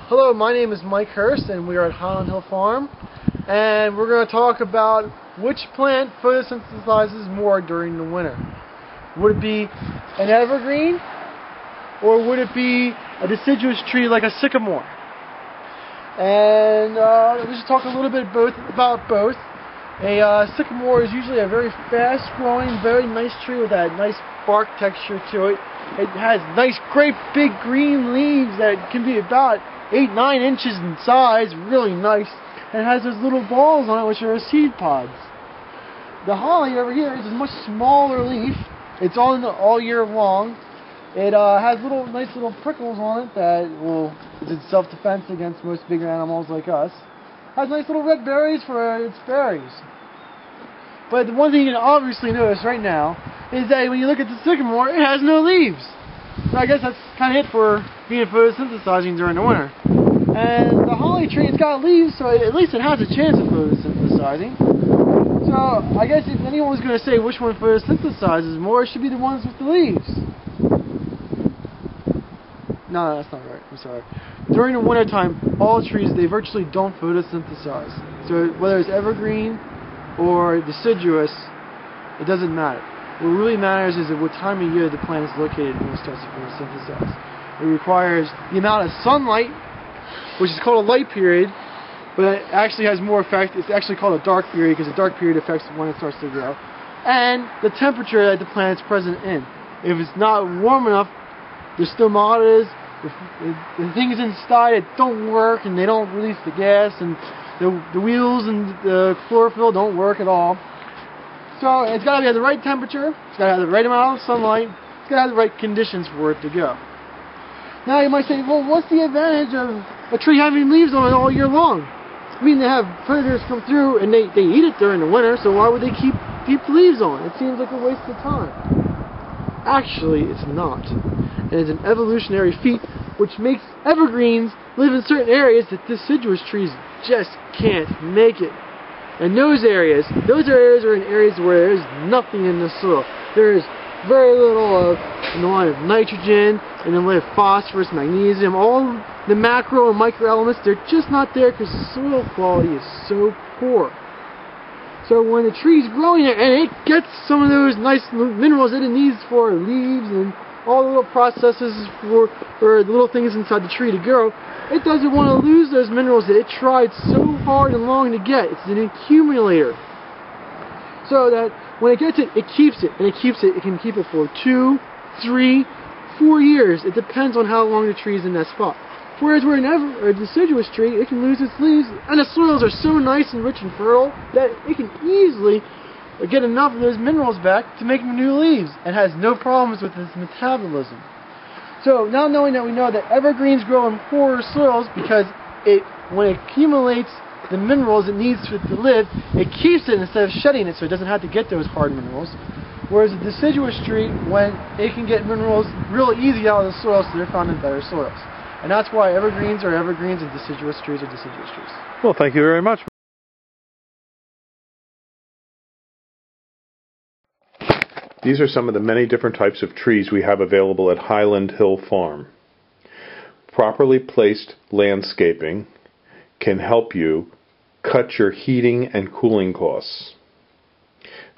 Hello, my name is Mike Hurst and we are at Highland Hill Farm, and we're going to talk about which plant photosynthesizes more during the winter. Would it be an evergreen or would it be a deciduous tree like a sycamore? And let's just talk a little bit about both. A sycamore is usually a very fast-growing, very nice tree with that nice bark texture to it. It has nice, great, big green leaves that can be about 8-9 inches in size, really nice. And it has those little balls on it, which are seed pods. The holly over here is a much smaller leaf. It's on all year long. It has nice little prickles on it that is in self-defense against most bigger animals like us. Has nice little red berries for its berries. But the one thing you can obviously notice right now is that when you look at the sycamore, it has no leaves. So I guess that's kind of it for being photosynthesizing during the winter. And the holly tree, it's got leaves, so at least it has a chance of photosynthesizing. So I guess if anyone was going to say which one photosynthesizes more, it should be the ones with the leaves. No, that's not right. I'm sorry. During the wintertime, all trees, they virtually don't photosynthesize. So whether it's evergreen or deciduous, it doesn't matter. What really matters is at what time of year the plant is located when it starts to photosynthesize. It requires the amount of sunlight, which is called a light period, but it actually has more effect. It's actually called a dark period because the dark period affects when it starts to grow. And the temperature that the plant is present in. If it's not warm enough, the stomatas, the things inside it don't work, and they don't release the gas, and the wheels and the chlorophyll don't work at all. So it's got to have the right temperature, it's got to have the right amount of sunlight, it's got to have the right conditions for it to go. Now you might say, well, what's the advantage of a tree having leaves on it all year long? I mean, they have predators come through and they eat it during the winter, so why would they keep the leaves on? It seems like a waste of time. Actually, it's not. And it's an evolutionary feat which makes evergreens live in certain areas that deciduous trees just can't make it. And those areas are in areas where there is nothing in the soil. There is very little in the line of nitrogen, in the line of phosphorus, magnesium, all the macro and micro elements, they're just not there because the soil quality is so poor. So when the tree's growing there and it gets some of those nice minerals that it needs for leaves and all the little processes for the little things inside the tree to grow, it doesn't want to lose those minerals that it tried so hard and long to get. It's an accumulator. So that when it gets it, it keeps it. And it can keep it for 2, 3, 4 years. It depends on how long the tree is in that spot. Whereas where a deciduous tree, it can lose its leaves, and the soils are so nice and rich and fertile that it can easily get enough of those minerals back to make new leaves, and has no problems with its metabolism. So now knowing that we know that evergreens grow in poorer soils because when it accumulates the minerals it needs to live, it keeps it instead of shedding it so it doesn't have to get those hard minerals. Whereas a deciduous tree, when it can get minerals real easy out of the soil, so they're found in better soils. And that's why evergreens are evergreens and deciduous trees are deciduous trees. Well, thank you very much. These are some of the many different types of trees we have available at Highland Hill Farm. Properly placed landscaping can help you cut your heating and cooling costs.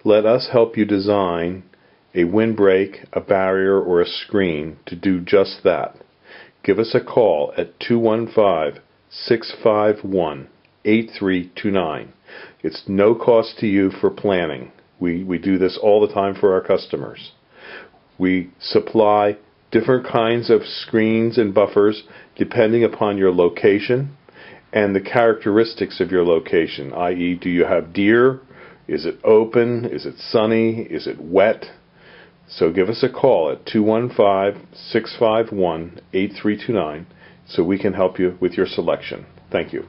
Let us help you design a windbreak, a barrier, or a screen to do just that. Give us a call at 215-651-8329. It's no cost to you for planning. We do this all the time for our customers. We supply different kinds of screens and buffers depending upon your location and the characteristics of your location, i.e., do you have deer? Is it open? Is it sunny? Is it wet? So give us a call at 215-651-8329 so we can help you with your selection. Thank you.